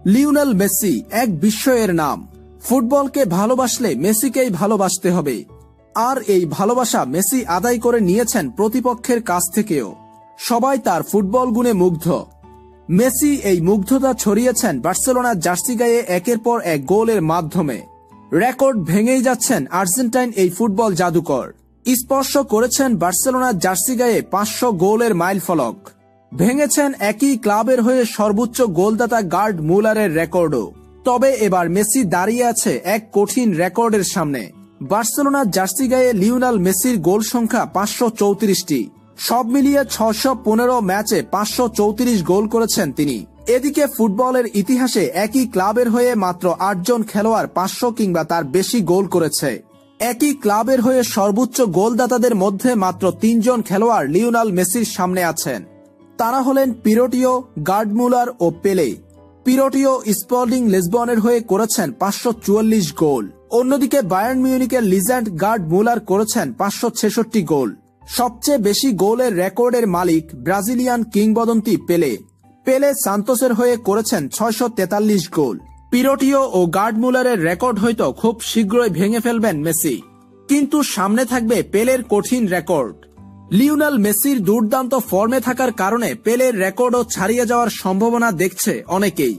Lionel Messi এক বিস্ময়ের নাম। ফুটবলকে ভালোবাসলে মেসিকেই ভালোবাসতে হবে। আর এই ভালোবাসা মেসি আদায় করে নিয়েছেন প্রতিপক্ষের কাছ থেকেও। সবাই তার ফুটবল গুণে মুগ্ধ। মেসি এই মুগ্ধতা ছড়িয়েছেন বার্সেলোনার জার্সি গায়ে একের পর এক গোলের মাধ্যমে। রেকর্ড ভেঙেই যাচ্ছেন আর্জেন্টাইন এই ফুটবল জাদুকর। স্পর্শ করেছেন বার্সেলোনার জার্সি গায়ে 500 গোলের মাইলফলক। ভেঙেছেন একই ক্লাবের হয়ে সর্বোচ্চ গোলদাতা গার্ড মুলারের রেকর্ডও। তবে এবার মেসি দাঁড়িয়ে আছে এক কঠিন রেকর্ডের সামনে। বার্সেলোনার জার্সি গায়ে লিওনেল মেসির গোল সংখ্যা 534টি। সব মিলিয়ে 615 ম্যাচে 534 গোল করেছেন তিনি। এদিকে ফুটবলের ইতিহাসে একই ক্লাবের হয়ে মাত্র 8 জন খেলোয়াড় 500 কিংবা তার বেশি গোল করেছে। একই ক্লাবের হয়ে সর্বোচ্চ গোলদাতাদের মধ্যে মাত্র 3 জন খেলোয়াড় লিওনেল মেসির সামনে আছেন। তারা হলেন পিরোটিও, গার্ড মুলার ও পেলে। পিরোটিও স্পোর্টিং লিসবনের হয়ে করেছেন 544 গোল। অন্যদিকে বায়ার্ন মিউনিখের লিজেন্ড গার্ড মুলার করেছেন 566 গোল। সবচেয়ে বেশি গোলের রেকর্ডের মালিক ব্রাজিলিয়ান কিংবদন্তি পেলে। পেলে সান্তোসের হয়ে করেছেন 643 গোল। পিরোটিও ও গার্ড মুলারের রেকর্ড হয়তো খুব শীঘ্রই ভেঙে ফেলবেন মেসি, কিন্তু সামনে থাকবে পেলের কঠিন রেকর্ড। লিওনেল মেসির দুর্দান্ত ফর্মে থাকার কারণে পেলের রেকর্ডও ছাড়িয়ে যাওয়ার সম্ভাবনা দেখছে অনেকেই।